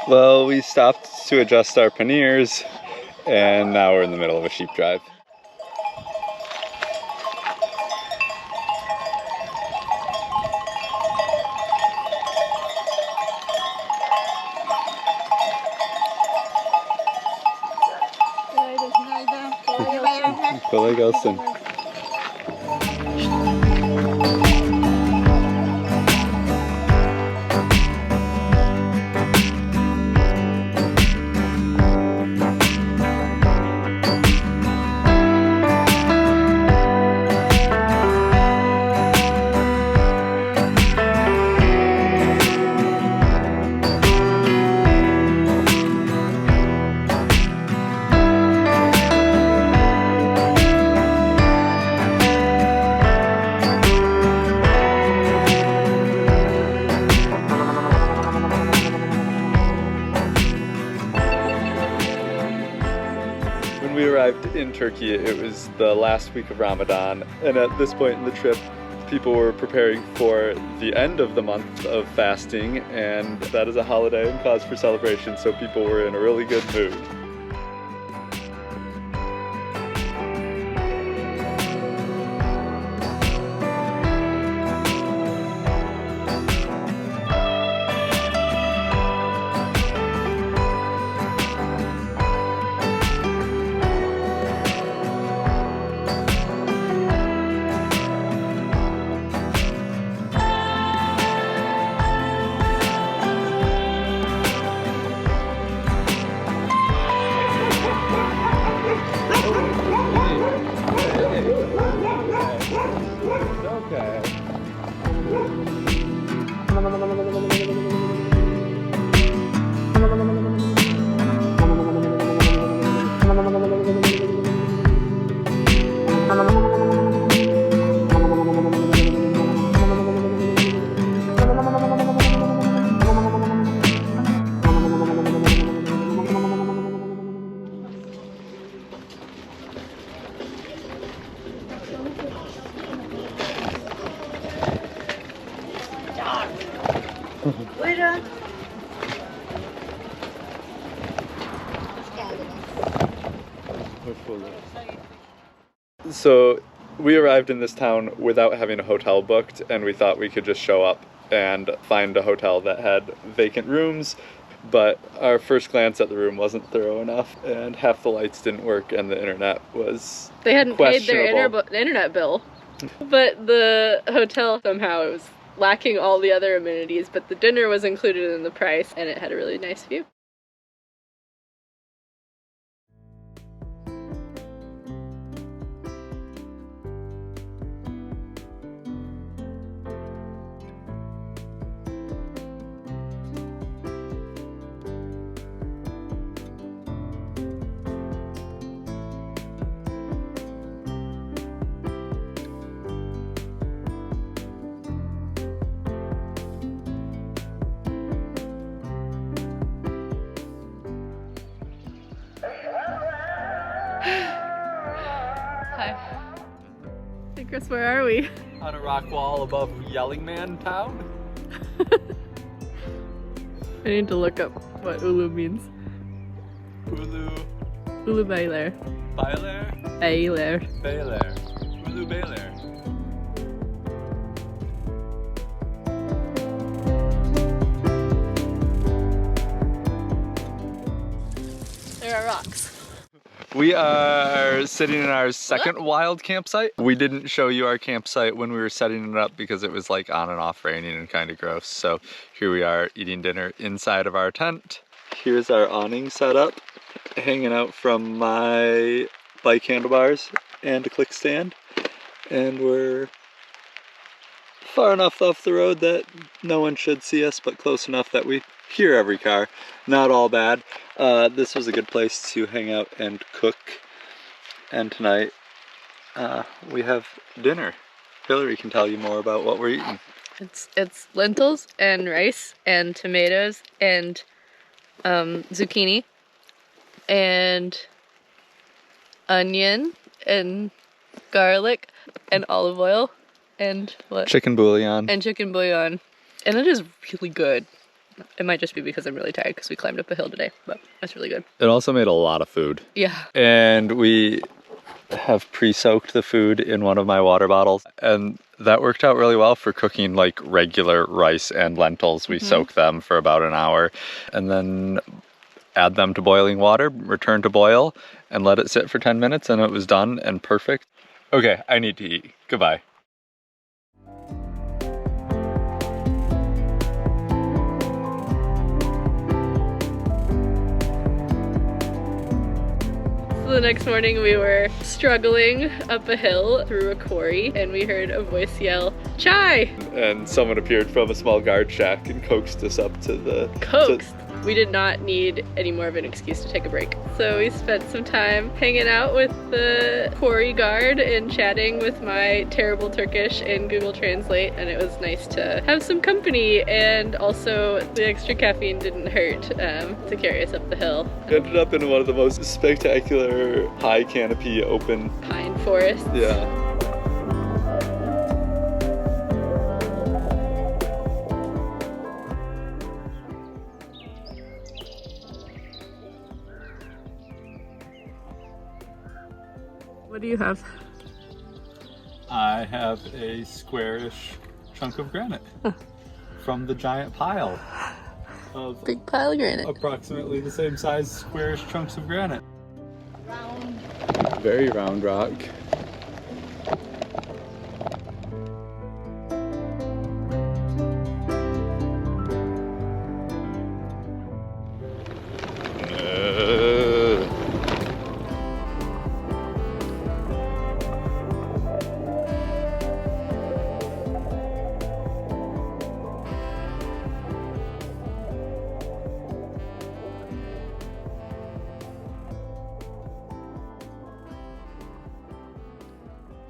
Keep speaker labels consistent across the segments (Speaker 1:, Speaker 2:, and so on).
Speaker 1: Well, we stopped to adjust our panniers, and now we're in the middle of a sheep drive. Kolay gelsin. When we arrived in Turkey, it was the last week of Ramadan, and at this point in the trip, people were preparing for the end of the month of fasting, and that is a holiday and cause for celebration, so people were in a really good mood.
Speaker 2: Buyurun.
Speaker 1: So we arrived in this town without having a hotel booked, and we thought we could just show up and find a hotel that had vacant rooms, but our first glance at the room wasn't thorough enough, and half the lights didn't work and the internet was
Speaker 3: They hadn't paid their
Speaker 1: questionable.
Speaker 3: internet bill. But the hotel somehow it was lacking all the other amenities, but the dinner was included in the price and it had a really nice view. Hi. Hey Chris, where are we?
Speaker 1: On a rock wall above Yelling Man Town?
Speaker 3: I need to look up what Ulu means.
Speaker 1: Ulu
Speaker 3: Ulu Bayler.
Speaker 1: Bayler?
Speaker 3: Bayler.
Speaker 1: Bayler. Ulu Bayler.
Speaker 3: There are rocks.
Speaker 1: We are sitting in our second wild campsite. We didn't show you our campsite when we were setting it up because it was like on and off raining and kind of gross. So here we are eating dinner inside of our tent. Here's our awning set up, hanging out from my bike handlebars and a click stand. And we're far enough off the road that no one should see us, but close enough that we hear every car. Not all bad. This was a good place to hang out and cook. And tonight we have dinner. Hillary can tell you more about what we're eating.
Speaker 3: It's lentils and rice and tomatoes and zucchini and onion and garlic and olive oil and what?
Speaker 1: Chicken bouillon.
Speaker 3: And chicken bouillon. And it is really good. It might just be because I'm really tired because we climbed up a hill today, but that's really good.
Speaker 1: It also made a lot of food.
Speaker 3: Yeah.
Speaker 1: And we have pre-soaked the food in one of my water bottles, and that worked out really well for cooking like regular rice and lentils. We soak them for about an hour and then add them to boiling water, return to boil, and let it sit for 10 minutes, and it was done and perfect. Okay, I need to eat. Goodbye.
Speaker 3: The next morning we were struggling up a hill through a quarry and we heard a voice yell, "Chai!"
Speaker 1: And someone appeared from a small guard shack and coaxed us up to the...
Speaker 3: Coaxed! We did not need any more of an excuse to take a break. So we spent some time hanging out with the quarry guard and chatting with my terrible Turkish in Google Translate, and it was nice to have some company, and also the extra caffeine didn't hurt to carry us up the hill.
Speaker 1: We ended up in one of the most spectacular high canopy open
Speaker 3: Pine forests.
Speaker 1: Yeah.
Speaker 3: What do you have?
Speaker 1: I have a squarish chunk of granite from the giant pile of
Speaker 3: Big pile of granite.
Speaker 1: approximately the same size squarish chunks of granite. Round. Very round rock.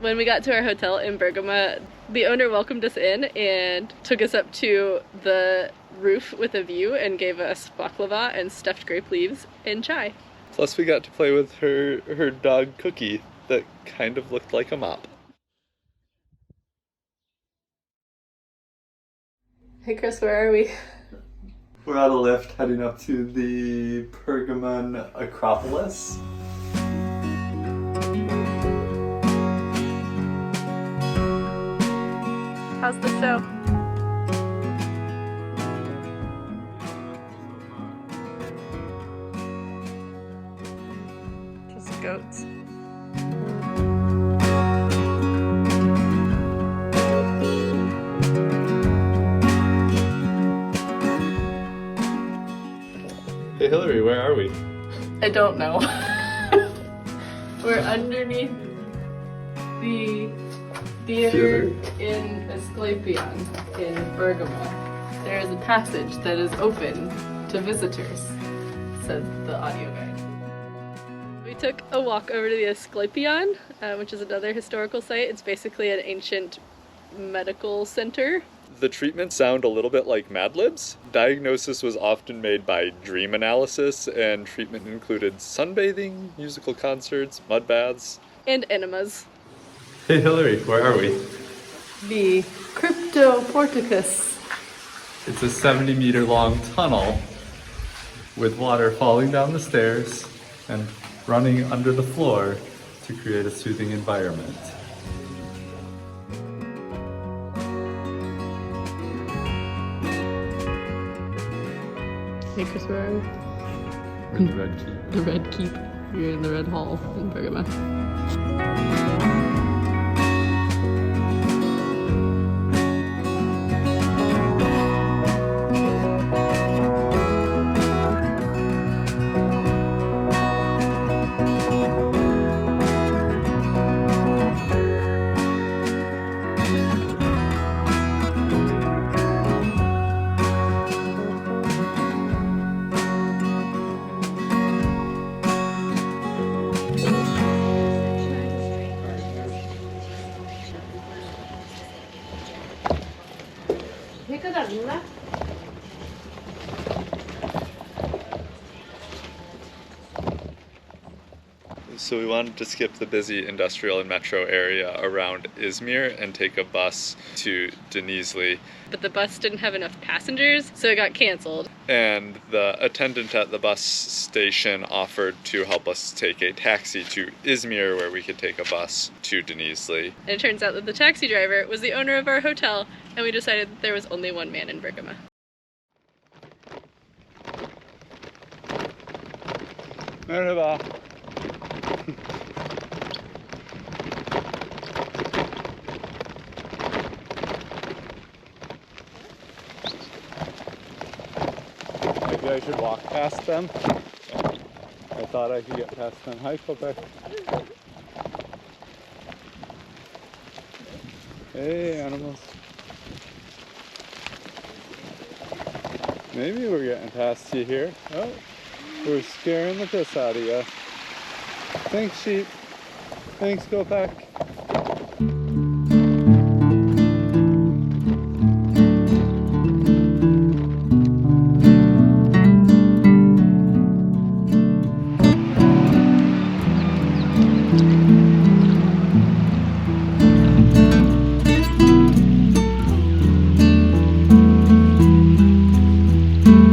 Speaker 3: When we got to our hotel in Bergama, the owner welcomed us in and took us up to the roof with a view and gave us baklava and stuffed grape leaves and chai.
Speaker 1: Plus we got to play with her dog Cookie that kind of looked like a mop.
Speaker 3: Hey Chris, where are we?
Speaker 1: We're on a lift heading up to the Pergamon Acropolis.
Speaker 3: How's the show? Just goats.
Speaker 1: Hey Hillary, where are we?
Speaker 3: I don't know. We're underneath the theater in Asclepion in Bergama. There is a passage that is open to visitors, said the audio guide. We took a walk over to the Asclepion, which is another historical site. It's basically an ancient medical center.
Speaker 1: The treatments sound a little bit like Mad Libs. Diagnosis was often made by dream analysis, and treatment included sunbathing, musical concerts, mud baths,
Speaker 3: And enemas.
Speaker 1: Hey Hillary, where are we?
Speaker 3: The Cryptoporticus.
Speaker 1: It's a 70-meter long tunnel with water falling down the stairs and running under the floor to create a soothing environment.
Speaker 3: Hey Chris, where are we?
Speaker 1: We're in the Red Keep.
Speaker 3: The Red Keep. You're in the Red Hall in Bergama.
Speaker 1: So we wanted to skip the busy industrial and metro area around Izmir and take a bus to Denizli.
Speaker 3: But the bus didn't have enough passengers, so it got canceled.
Speaker 1: And the attendant at the bus station offered to help us take a taxi to Izmir, where we could take a bus to Denizli.
Speaker 3: And it turns out that the taxi driver was the owner of our hotel, and we decided that there was only one man in Bergama.
Speaker 1: Merhaba. Maybe I should walk past them. I thought I could get past them. Hi, Kope. Hey, animals. Maybe we're getting past you here. Oh, we're scaring the piss out of you. Thanks, sheep. Thanks, Kopak.